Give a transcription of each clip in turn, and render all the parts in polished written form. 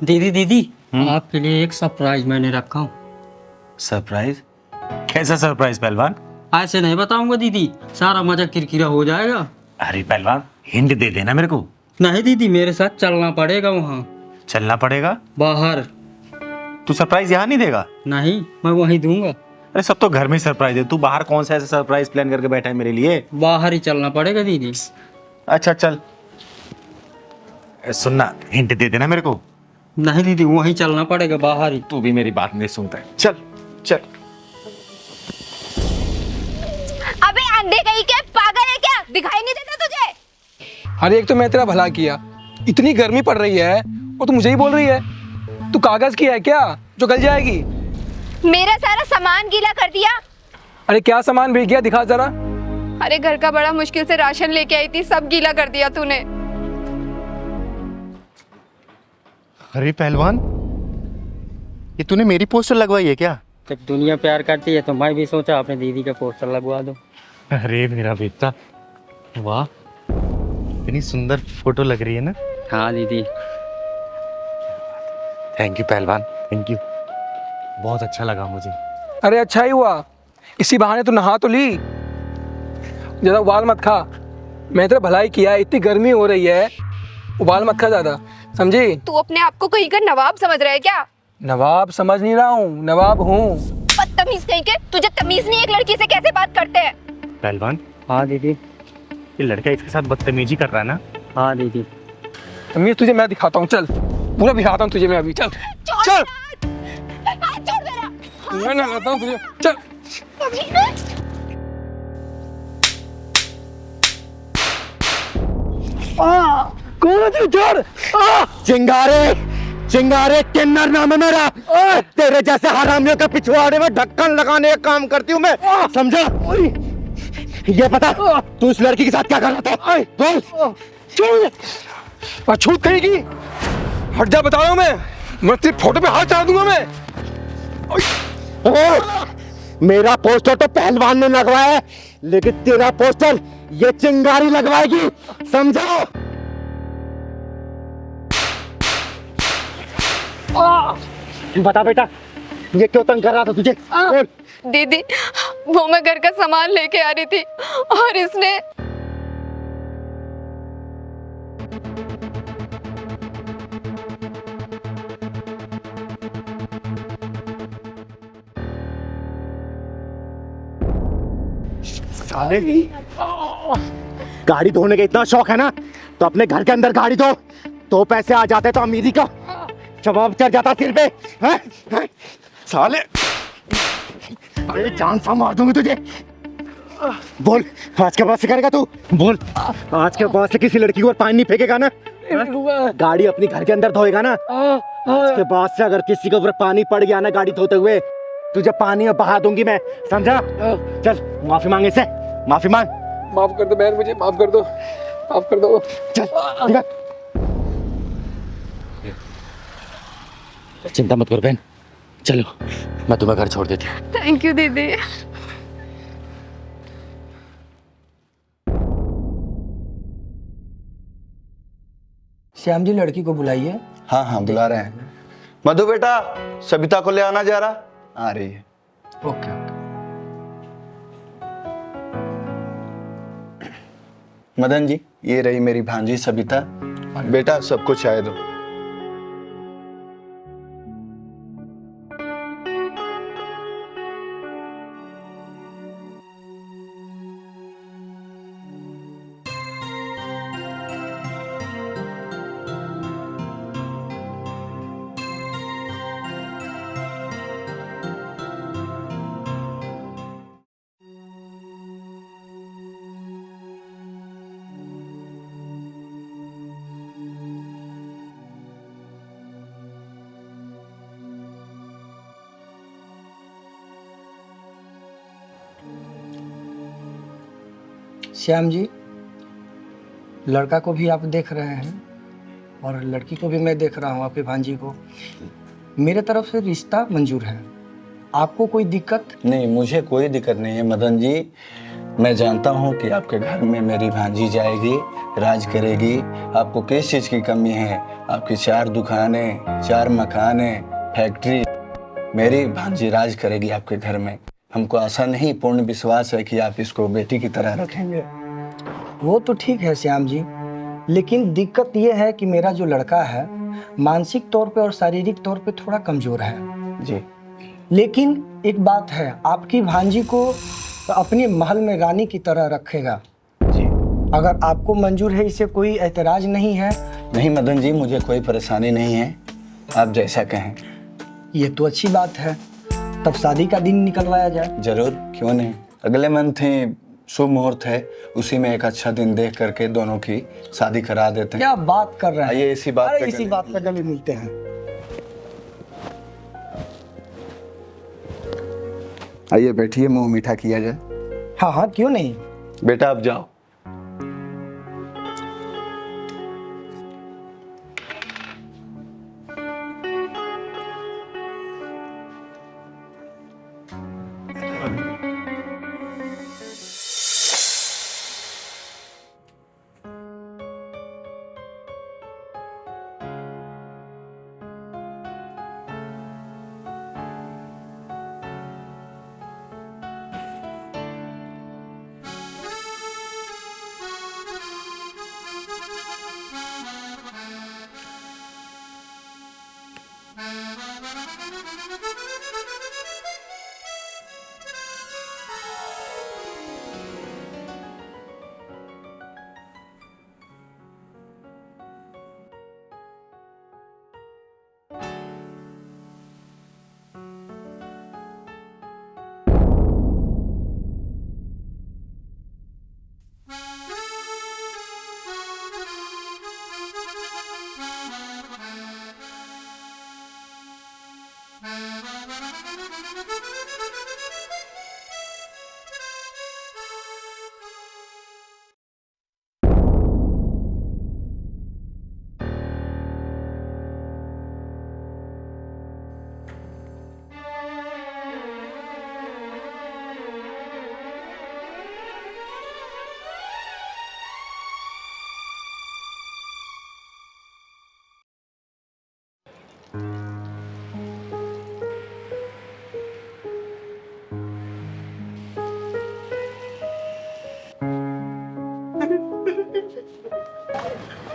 दीदी दीदी आपके लिए एक सरप्राइज मैंने रखा हूँ। सरप्राइज? कैसा सरप्राइज पहलवान? ऐसे नहीं बताऊंगा दीदी, सारा मजा किरकिरा हो जाएगा। अरे पहलवान, हिंट दे देना मेरे को। नहीं दीदी, मेरे साथ चलना पड़ेगा वहाँ चलना पड़ेगा? बाहर। तू सरप्राइज यहाँ नहीं देगा? नहीं, मैं वहीं दूंगा। अरे सब तो घर में सरप्राइज है, तू बाहर कौन सा ऐसा सरप्राइज प्लान करके बैठा है मेरे लिए? बाहर ही चलना पड़ेगा दीदी। अच्छा चल, सुनना, हिंट दे देना मेरे को। नहीं दीदी, वहीं चलना पड़ेगा बाहर ही। तू भी मेरी बात नहीं सुनता है। चल चल। अबे अंधे कहीं के, पागल है क्या? दिखाई नहीं देता तुझे? अरे एक तो मैं तेरा भला किया, इतनी गर्मी पड़ रही है और तू मुझे ही बोल रही है। तू कागज की है क्या जो गल जाएगी? मेरा सारा सामान गीला कर दिया। अरे क्या सामान भीग गया, दिखा जरा। अरे घर का बड़ा मुश्किल से राशन लेके आई थी, सब गीला कर दिया तूने। अरे पहलवान, ये तूने मेरी पोस्टर लगवाई है क्या? जब दुनिया प्यार करती है तो मैं भी सोचा अपने दीदी का पोस्टर लगवा दूं। अरे मेरा बेटा, वाह, इतनी सुंदर फोटो लग रही है ना। हाँ दीदी। थैंक यू पहलवान, थैंक यू, बहुत अच्छा लगा मुझे। अरे अच्छा ही हुआ, इसी बहाने तू नहा तो ली। ज्यादा उबाल मत खा, मैं तेरा भलाई किया। इतनी गर्मी हो रही है, उबाल मत खा ज्यादा, समझी? तू अपने आप को कहीं का नवाब समझ रहा है क्या? नवाब समझ नहीं रहा हूँ, नवाब हूँ। बदतमीज कहीं के, तुझे तमीज नहीं एक लड़की से कैसे बात करते हैं? पहलवान, हाँ दीदी। ये लड़का इसके साथ बदतमीजी कर रहा है ना। हाँ दीदी। तमीज तुझे मैं दिखाता हूँ, चल पूरा दिखाता हूँ तुझे मैं अभी। चल चल, हाथ छोड़ मेरा। मैं नहाता हूँ तुझे, चल। कौन है तू? छोड़। चिंगारे, चिंगारे किन्नर नाम है मेरा। तेरे जैसे हरामियों के पिछवाड़े में ढक्कन लगाने का काम करती हूँ मैं, समझा? ये पता तू इस लड़की के साथ क्या कर रहा था? बोल। छोड़, छूट कहेगी, हट जा, बता रहा हूँ मैं तेरी फोटो पे हाथ चढ़ा दूंगा मैं। मेरा पोस्टर तो पहलवान ने लगवाया है, लेकिन तेरा पोस्टर ये चिंगारी लगवाएगी, समझो? बता बेटा, ये क्यों तंग कर रहा था तुझे? बोल। दीदी, वो मैं घर का सामान लेके आ रही थी और इसने साले, गाड़ी धोने का इतना शौक है ना, तो अपने घर के अंदर गाड़ी धो, तो पैसे आ जाते तो अमीरी का जवाब चढ़ जाता सिर पे। हैं? हैं? साले, अरे जान सा मार दूंगी तुझे। बोल, आज के बाद से करेगा तू? बोल, आज के बाद से किसी लड़की को पानी नहीं फेंकेगा ना? गाड़ी अपनी घर के अंदर धोएगा ना? आज के बाद से अगर किसी के ऊपर पानी पड़ गया ना गाड़ी धोते हुए, तुझे पानी में बहा दूंगी मैं, समझा? चल माफी मांगे से, माफी मांग। माफ कर दो बहन, मुझे माफ कर दो, माफ कर दो। चल, चिंता मत करो बहन, चलो मैं तुम्हें घर छोड़ देती हूँ। थैंक यू दीदी। श्याम जी, लड़की को बुलाइए। हाँ हाँ बुला रहे हैं। मधु बेटा, सबिता को ले आना जरा। आ रही है। ओके। मदन जी, ये रही मेरी भांजी सबिता। बेटा सबको चाय दो। श्याम जी, लड़का को भी आप देख रहे हैं और लड़की को भी मैं देख रहा हूँ, आपकी भांजी को। मेरे तरफ से रिश्ता मंजूर है। आपको कोई दिक्कत? नहीं, मुझे कोई दिक्कत नहीं है मदन जी। मैं जानता हूँ कि आपके घर में मेरी भांजी जाएगी, राज करेगी। आपको किस चीज़ की कमी है? आपकी 4 दुकानें, 4 मकाने, फैक्ट्री, मेरी भांजी राज करेगी आपके घर में। हमको आशा नहीं, पूर्ण विश्वास है कि आप इसको बेटी की तरह रखेंगे। वो तो ठीक है श्याम जी, लेकिन दिक्कत ये है कि मेरा जो लड़का है मानसिक तौर पे और शारीरिक तौर पे थोड़ा कमज़ोर है जी। लेकिन एक बात है, आपकी भांजी को अपने महल में रानी की तरह रखेगा जी। अगर आपको मंजूर है, इसे कोई ऐतराज नहीं है। नहीं मदन जी, मुझे कोई परेशानी नहीं है, आप जैसा कहें। ये तो अच्छी बात है, तब शादी का दिन निकलवाया जाए। जरूर, क्यों नहीं। अगले मंथ ही शुभ मुहूर्त है, उसी में एक अच्छा दिन देख करके दोनों की शादी करा देते हैं। क्या बात कर रहे हैं? आइए इसी बात अरे पे इसी गले बात पर गले मिलते हैं। आइए बैठिए, मुंह मीठा किया जाए। हाँ हाँ, क्यों नहीं। बेटा आप जाओ।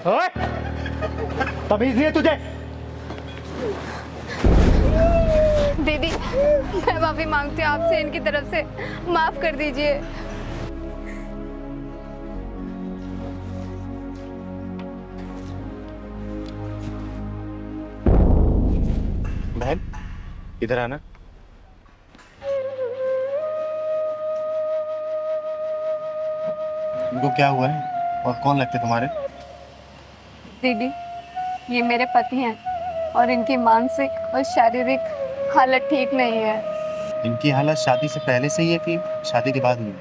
ओए, तमीज नहीं है तुझे? दीदी, मैं माफी मांगती हूँ आपसे, इनकी तरफ से माफ कर दीजिए। बहन इधर आना। इनको क्या हुआ है और कौन लगते तुम्हारे? दीदी, ये मेरे पति हैं और इनकी मानसिक और शारीरिक हालत ठीक नहीं है। इनकी हालत शादी से पहले से ही है कि शादी के बाद हुई?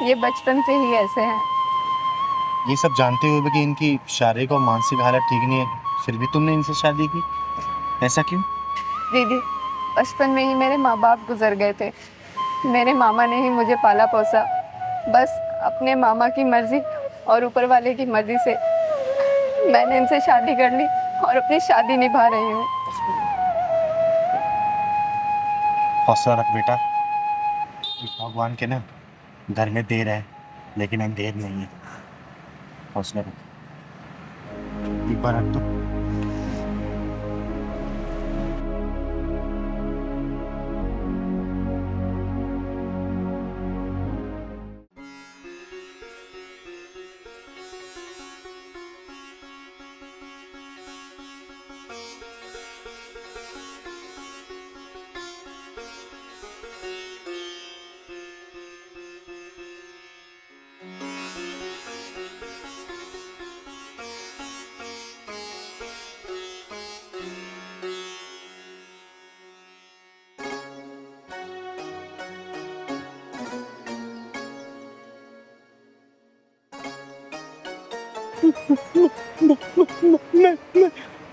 ये बचपन से ही ऐसे हैं। ये सब जानते हुए भी कि इनकी शारीरिक और मानसिक हालत ठीक नहीं है, फिर भी तुमने इनसे शादी की, ऐसा क्यों? दीदी, बचपन में ही मेरे माँ बाप गुजर गए थे। मेरे मामा ने ही मुझे पाला पोसा। बस अपने मामा की मर्जी और ऊपर वाले की मर्जी से मैंने इनसे शादी कर ली और अपनी शादी निभा रही हूँ। हौसला रख बेटा, भगवान के ना घर में देर है लेकिन अंधेर नहीं है। हौसला रख, एक बार रख दो।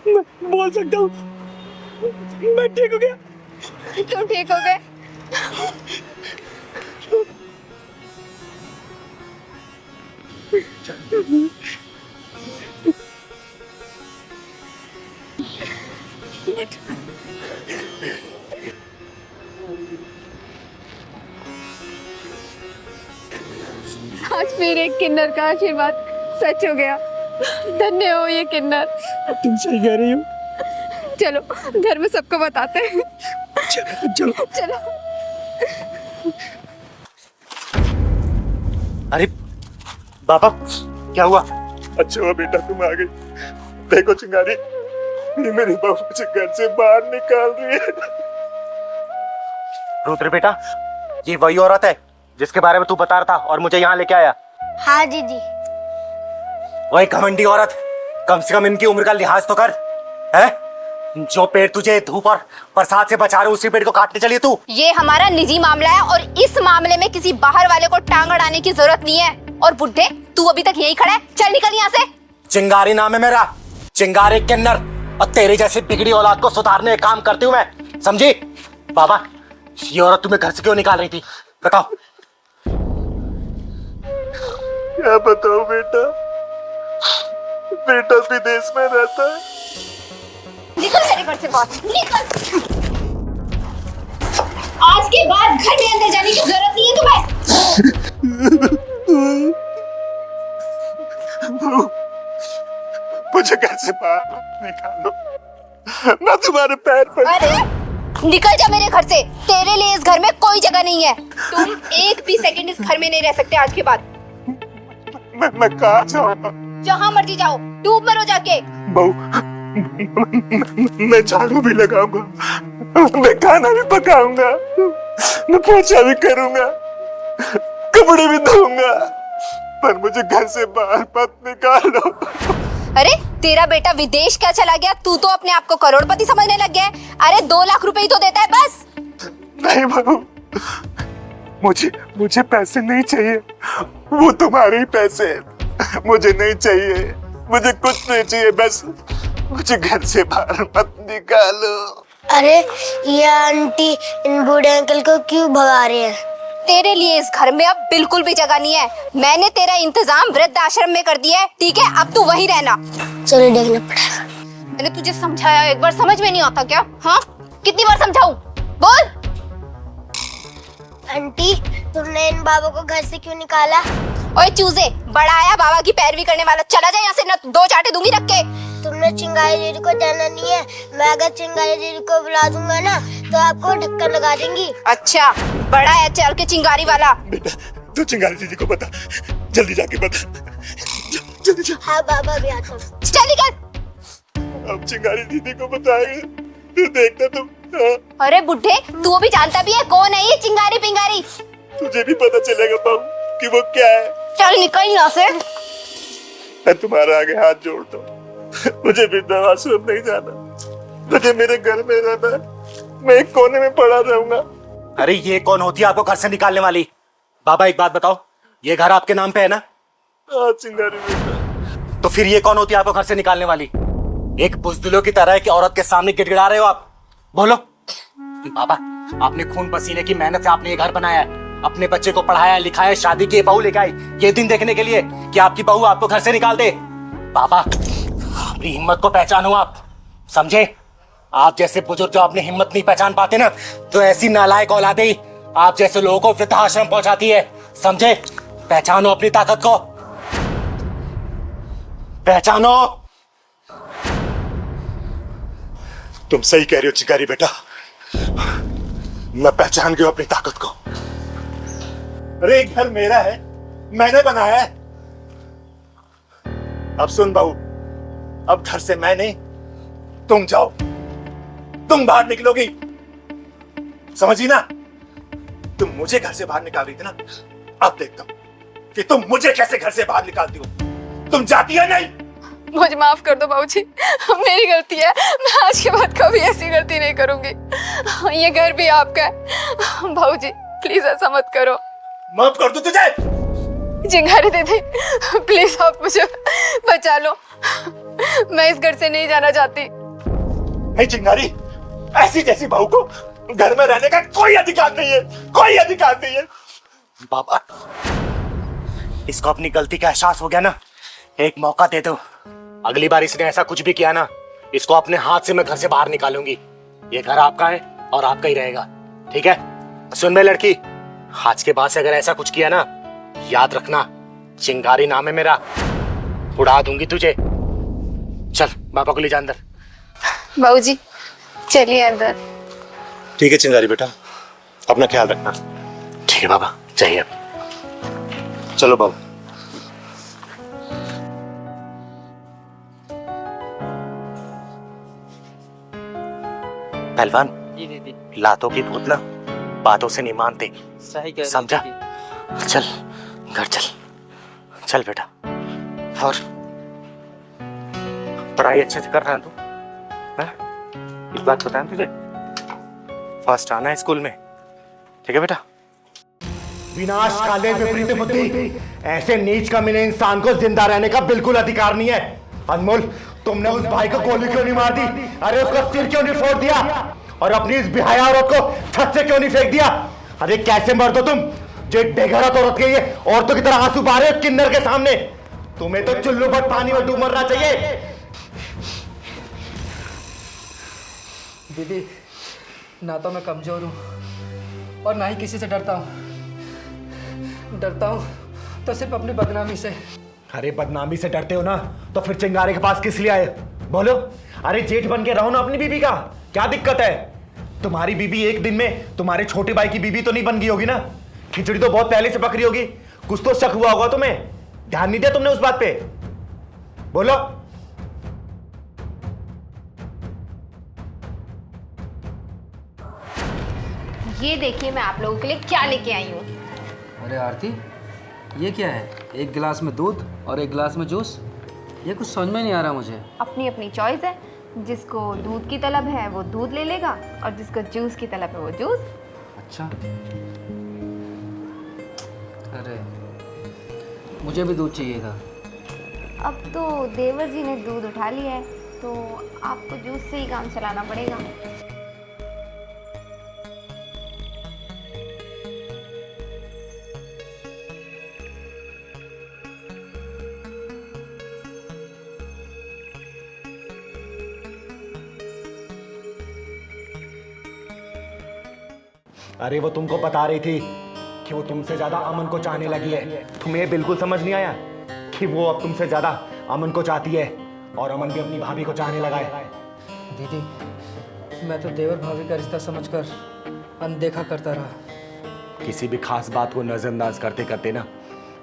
मैं बोल सकता हूँ, मैं ठीक हो गया। तुम ठीक हो गए? आज मेरे किन्नर का आशीर्वाद सच हो गया। धन्य हो ये किन्नर। तुम सही कह रही हो। चलो घर में सबको बताते हैं। चलो चलो। अरे बाबा क्या हुआ? अच्छा हुआ बेटा तुम आ गई। देखो चिंगारी, ये मेरी बहू मुझे घर से बाहर निकाल रही है। रुद्र बेटा, ये वही औरत है जिसके बारे में तू बता रहा था और मुझे यहाँ लेके आया? हाँ दीदी। वही घमंडी औरत, कम से कम इनकी उम्र का लिहाज तो कर। है जो पेड़ तुझे धूप और बरसात से बचा रहे उसी पेड़ को काटने चली तू। ये हमारा निजी मामला है और इस मामले में किसी बाहर वाले को टांग अड़ाने की जरूरत नहीं है। और बुड्ढे, तू अभी तक यहीं खड़ा है, चल निकल यहाँ से। चिंगारी नाम है मेरा, चिंगारी किन्नर, और तेरी जैसी बिगड़ी औलाद को सुधारने का काम करती हूँ मैं, समझी? बाबा ये औरत तुम्हें घर से क्यों निकाल रही थी, बताओ। क्या बताओ बेटा, बेटा विदेश में रहता है। निकल मेरे घर से बाहर, निकल। आज के बाद घर में अंदर जाने की जरूरत नहीं है तुम्हें। मुझे घर से बाहर निकालो, मैं तुम्हारे पैर पर। अरे निकल जा मेरे घर से, तेरे लिए इस घर में कोई जगह नहीं है। तुम एक भी सेकंड इस घर में नहीं रह सकते आज के बाद। मैं कहाँ जाऊँगा? जहाँ मर्जी जाओ, डूब मरो जाके। बहू, मैं झाड़ू भी लगाऊंगा, मैं खाना भी पकाऊंगा, मैं पोछा भी करूंगा, कपड़े भी धोऊंगा, पर मुझे घर से बाहर मत निकालो। अरे तेरा बेटा विदेश क्या चला गया, तू तो अपने आप को करोड़पति समझने लग गया है। अरे 2 लाख रुपए ही तो देता है बस। नहीं बहू, मुझे पैसे नहीं चाहिए, वो तुम्हारे ही पैसे हैं। मुझे नहीं चाहिए, मुझे कुछ नहीं चाहिए, बस मुझे घर से बाहर मत निकालो। अरे ये आंटी इन बूढ़े अंकल को क्यों भगा रही है? तेरे लिए इस घर में अब बिल्कुल भी जगह नहीं है। मैंने तेरा इंतजाम वृद्ध आश्रम में कर दिया है, ठीक है? अब तू वहीं रहना। चलो देखना पड़ेगा। मैंने तुझे समझाया, एक बार समझ में नहीं आता क्या? हाँ, कितनी बार समझाऊं? बोल। आंटी तुमने इन बाबा को घर से क्यों निकाला? ओए चूजे, बड़ा आया बाबा की पैरवी करने वाला, चला जा यहाँ से, न 2 चाटे दूंगी रख के। तुमने चिंगारी दीदी को जाना नहीं है। मैं अगर चिंगारी दीदी को बुला दूंगा ना तो आपको ढक्कन लगा देंगी। अच्छा, बड़ा है चल के चिंगारी वाला। बेटा तू चिंगारी दीदी को बता, जल्दी जाके बता, जल्दी जा। हाँ बाबा भी आता हूँ। चल निकल। अब चिंगारी दीदी को बताएंगे, फिर देखना तुम। हाँ? अरे बुड्ढे, तू भी जानता भी है कौन है ये चिंगारी पिंगारी? तुझे भी पता चलेगा बहू कि वो क्या है। चल निकल यहाँ से। मैं तुम्हारे आगे हाथ जोड़ता हूँ, मुझे वृद्धाश्रम नहीं जाना, मुझे मेरे घर में रहना है, मैं एक कोने में पड़ा रहूंगा। अरे ये कौन होती है आपको घर से निकालने वाली? बाबा एक बात बताओ, ये घर आपके नाम पे है ना? हाँ चिंगारी बेटा। तो फिर ये कौन होती है आपको घर से निकालने वाली? एक बुज़दिलों की तरह की औरत के सामने गिड़गिड़ा रहे हो आप, बोलो। बाबा आपने खून पसीने की मेहनत से आपने ये घर बनाया है, अपने बच्चे को पढ़ाया लिखाया, शादी की बहू लेके आई ये दिन देखने के लिए कि आपकी बहू आपको घर से निकाल दे। बाबा अपनी हिम्मत को पहचानो आप, समझे? आप जैसे बुजुर्ग जो अपनी हिम्मत नहीं पहचान पाते ना, तो ऐसी नालायक औलादे ही आप जैसे लोगों को वृद्धाश्रम पहुंचाती है, समझे? पहचानो अपनी ताकत को, पहचानो। तुम सही कह रही हो चिंगारी बेटा, मैं पहचान गया अपनी ताकत को। अरे घर मेरा है, मैंने बनाया है। अब सुन बहू, अब घर से मैं नहीं तुम जाओ, तुम बाहर निकलोगी, समझी ना? तुम मुझे घर से बाहर निकाल रही थी ना, अब देखता हूं कि तुम मुझे कैसे घर से बाहर निकालती हो। तुम जाती है नहीं? मुझे माफ कर दो बाबूजी, मेरी गलती है। मैं आज के बाद कभी ऐसी गलती नहीं करूंगी। ये घर भी आपका है बाबूजी, प्लीज ऐसा मत करो। माफ कर दो तुझे? चिंगारी दीदी प्लीज आप मुझे बचा लो, मैं इस घर से नहीं जाना चाहती। नहीं चिंगारी, ऐसी जैसी बहू को घर में रहने का कोई अधिकार नहीं है, कोई अधिकार नहीं है। बाबा इसको अपनी गलती का एहसास हो गया ना, एक मौका दे दो। अगली बार इसने ऐसा कुछ भी किया ना, इसको अपने हाथ से मैं घर से बाहर निकालूंगी। ये घर आपका है और आपका ही रहेगा, ठीक है? सुन बे लड़की, आज के बाद से अगर ऐसा कुछ किया ना, याद रखना चिंगारी नाम है मेरा, उड़ा दूंगी तुझे। चल पापा को ले जा अंदर। बाबूजी चलिए अंदर। ठीक है चिंगारी बेटा, अपना ख्याल रखना। ठीक है बाबा, चाहिए। चलो बाबू। पहलवान, जी दीदी, लातों की भूत ना बातों से नहीं मानते, सही कह रही समझा? दीदी। चल घर चल, चल बेटा। और पढ़ाई अच्छे से कर रहा है तू? हैं? एक बात बताया तुझे, फर्स्ट आना है स्कूल में, ठीक है बेटा? विनाश काले विपरीत बुद्धि, ऐसे नीच कमीने इंसान को जिंदा रहने का बिल्कुल अधिकार नहीं है। अनमोल, तुमने उस भाई को गोली क्यों नहीं मार दी? अरे उसका सिर क्यों नहीं फोड़ दिया? और अपनी इस बेहया औरत को छत से क्यों नहीं फेंक दिया? अरे कैसे मर्द हो तुम, जो एक बेगैरत औरत के लिए औरतों की तरह आंसू बहा रहे हो किन्नर के सामने? तुम्हें तो चुल्लू भर पानी में डूब मरना चाहिए। दीदी, ना तो मैं कमज़ोर हूँ और ना ही किसी से डरता हूँ। डरता हूँ तो सिर्फ अपनी बदनामी से। अरे बदनामी से डरते हो ना, तो फिर चिंगारे के पास किस लिए आए? बोलो। अरे जेठ बन के रहो ना अपनी बीबी का, क्या दिक्कत है? तुम्हारी बीबी एक दिन में तुम्हारे छोटे भाई की बीबी तो नहीं बन गई होगी ना? खिचड़ी तो बहुत पहले से पक रही होगी, कुछ तो शक हुआ होगा तुम्हें। ध्यान नहीं दिया तुमने उस बात पे? बोलो। ये देखिए मैं आप लोगों के लिए क्या लेके आई हूँ। अरे आरती, ये क्या है? एक गिलास में दूध और एक गिलास में जूस? ये कुछ समझ में नहीं आ रहा मुझे। अपनी अपनी चॉइस है, जिसको दूध की तलब है वो दूध ले लेगा और जिसको जूस की तलब है वो जूस। अच्छा, अरे मुझे भी दूध चाहिए था। अब तो देवर जी ने दूध उठा लिया है, तो आपको जूस से ही काम चलाना पड़ेगा। अरे वो तुमको बता रही थी कि वो तुमसे ज्यादा अमन को चाहने लगी है। तुम्हें बिल्कुल समझ नहीं आया कि वो अब तुमसे ज्यादा अमन को चाहती है और अमन भी अपनी भाभी को चाहने लगा है। दीदी, मैं तो देवर भाभी का रिश्ता समझकर अनदेखा करता रहा। किसी भी खास बात को नजरअंदाज करते करते ना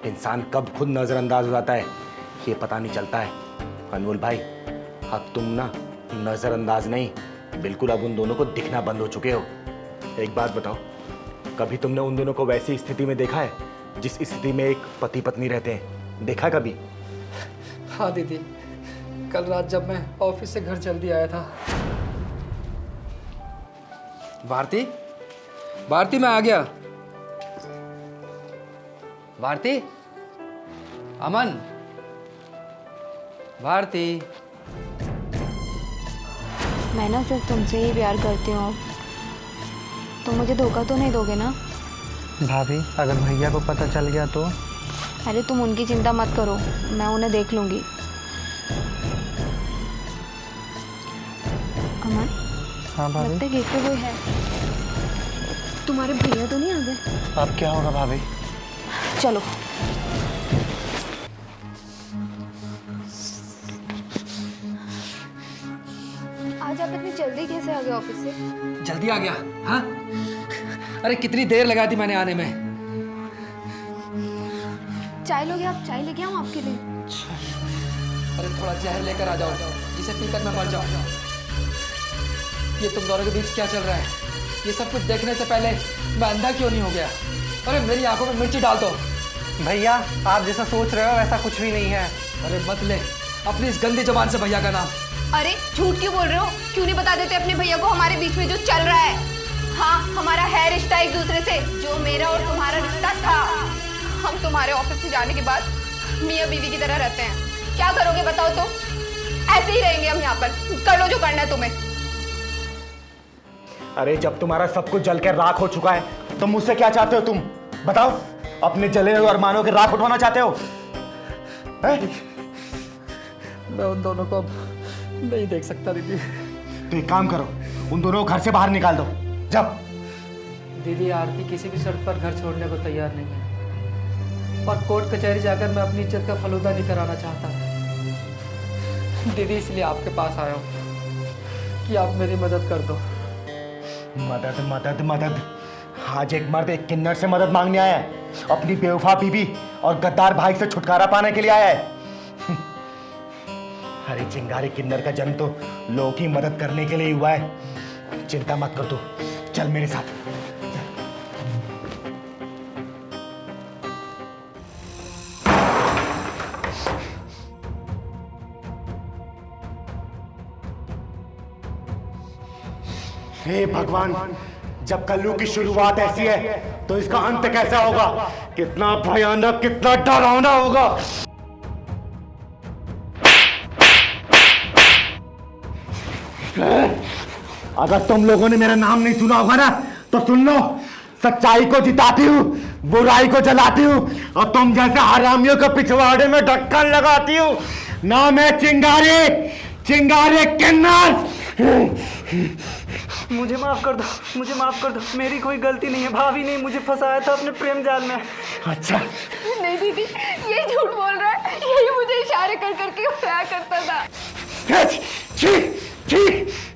इंसान कब खुद नजरअंदाज हो जाता है ये पता नहीं चलता है। अनमोल भाई, अब तुम ना नजरअंदाज नहीं, बिल्कुल अब उन दोनों को दिखना बंद हो चुके हो। एक बात बताओ, कभी तुमने उन दोनों को वैसी स्थिति में देखा है जिस स्थिति में एक पति पत्नी रहते हैं? देखा कभी? हाँ दीदी, कल रात जब मैं ऑफिस से घर जल्दी आया था। भारती, भारती मैं आ गया। भारती, अमन, भारती। मैं ना सिर्फ तुमसे ही प्यार करती हूँ, तो मुझे धोखा तो नहीं दोगे ना? भाभी, अगर भैया को पता चल गया तो? अरे तुम उनकी चिंता मत करो, मैं उन्हें देख लूँगी। अमन, हाँ भाभी। लगता है गेट पे कोई है। तुम्हारे भैया तो नहीं आ गए? अब क्या होगा भाभी? चलो। आज आप इतनी जल्दी कैसे आ गए ऑफिस से? जल्दी आ गया? हाँ, अरे कितनी देर लगा दी मैंने आने में। चाय लोगे आप? चाय लेके आऊँ आपके लिए? अरे थोड़ा जहर लेकर आ जाओ जिसे पीकर मैं मर जाऊं। ये तुम दोनों के बीच क्या चल रहा है? ये सब कुछ देखने से पहले मैं अंधा क्यों नहीं हो गया? अरे मेरी आंखों में मिर्ची डाल दो। भैया, आप जैसा सोच रहे हो वैसा कुछ भी नहीं है। अरे मत ले अपनी इस गंदी जबान से भैया का नाम। अरे झूठ क्यों बोल रहे हो? क्यों नहीं बता देते अपने भैया को हमारे बीच में जो चल रहा है? हाँ, हमारा है रिश्ता एक दूसरे से, जो मेरा और तुम्हारा रिश्ता था। हम तुम्हारे ऑफिस से जाने के बाद मियाँ बीवी की तरह रहते हैं। क्या करोगे बताओ तो? ऐसे ही रहेंगे हम यहाँ पर। कर लो जो करना है तुम्हें। अरे जब तुम्हारा सब कुछ जल कर राख हो चुका है तो मुझसे क्या चाहते हो तुम? बताओ। अपने जले हुए अरमानों के राख उठवाना चाहते हो? मैं उन दोनों को अब नहीं देख सकता दीदी। तो एक काम करो, उन दोनों को घर से बाहर निकाल दो। जब दीदी आरती किसी भी शर्त पर घर छोड़ने को तैयार नहीं है और कोर्ट कचहरी जाकर मैं अपनी इज्जत का फलूदा नहीं कराना चाहता दीदी, इसलिए आपके पास आया हूँ कि आप मेरी मदद कर दो। मदद मदद मदद, आज एक मर्द एक किन्नर से मदद मांगने आया है, अपनी बेवफा बीबी और गद्दार भाई से छुटकारा पाने के लिए आया है। अरे चिंगारी किन्नर का जन्म तो लोगों की मदद करने के लिए हुआ है। चिंता मत कर, तू चल मेरे साथ। हे भगवान, जब कल्लू की शुरुआत ऐसी है तो इसका अंत कैसा होगा? कितना भयानक, कितना डरावना होगा। अगर तुम लोगों ने मेरा नाम नहीं सुना होगा ना तो सुन लो। सच्चाई को जिताती हूँ, बुराई को जलाती हूँ और तुम जैसे हरामियों के पिछवाड़े में ढक्कन लगाती हूँ। नाम है चिंगारी, चिंगारी किन्नर। मुझे माफ कर दो, मुझे माफ कर दो, मेरी कोई गलती नहीं है। भाभी ने मुझे फंसाया था अपने प्रेम जाल में। अच्छा, नहीं दीदी, ये झूठ बोल रहा है, यही मुझे इशारे कर करके प्यार करता था। छी छी,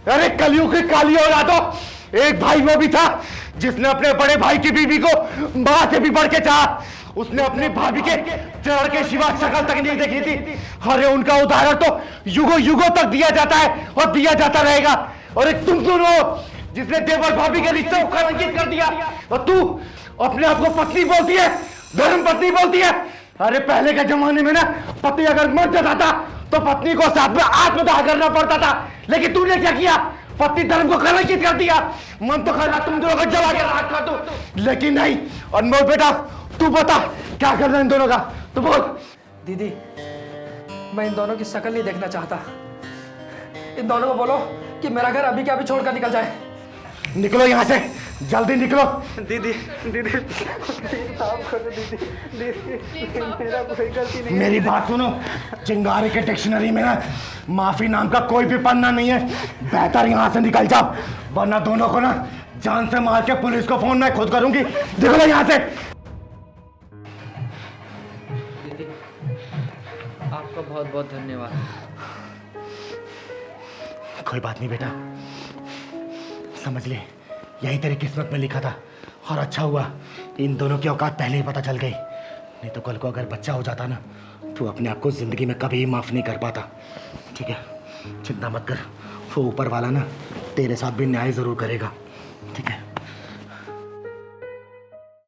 अरे कलयुग की काली औलाद हो। एक भाई वो भी था जिसने अपने बड़े भाई की बीवी को मां से भी बढ़ के चाहा। उसने अपनी भाभी के चढ़ के सिवा शक्ल तक नहीं देखी थी। अरे उनका उदाहरण तो युगों युगों तक दिया जाता है और दिया जाता रहेगा। और एक तुम दोनों जिसने देवर भाभी के रिश्ते को कलंकित कर दिया, और तू अपने आप को पत्नी बोलती है, धर्म पत्नी बोलती है। अरे पहले के जमाने में ना पति अगर मर जाता था तो पत्नी को साथ में आत्मदाह करना पड़ता था, लेकिन तूने क्या किया? पति धर्म को कलंकित कर दिया। मन तो खा तुम दोनों को जला के राख कर दो, लेकिन नहीं। अनमोल बेटा, तू बता क्या करना इन दोनों का, तू बोल। दीदी, मैं इन दोनों की शक्ल नहीं देखना चाहता। इन दोनों को बोलो कि मेरा घर अभी के अभी छोड़कर निकल जाए। निकलो यहाँ से, जल्दी निकलो। दीदी दीदी माफ कर दो दीदी, दीदी मेरा कोई गलती नहीं है। मेरी बात सुनो, चिंगारी के डिक्शनरी में ना माफी नाम का कोई भी पन्ना नहीं है। बेहतर यहाँ से निकल जाओ, वरना दोनों को ना जान से मार के पुलिस को फोन मैं खुद करूंगी। निकलो यहाँ से। दीदी, आपका बहुत बहुत धन्यवाद। कोई बात नहीं बेटा, समझ ले यही तेरी किस्मत में लिखा था। और अच्छा हुआ इन दोनों की औकात पहले ही पता चल गई, नहीं तो कल को अगर बच्चा हो जाता ना तो अपने आप को जिंदगी में कभी माफ नहीं कर पाता। ठीक है, चिंता मत कर, वो ऊपर वाला ना तेरे साथ भी न्याय जरूर करेगा।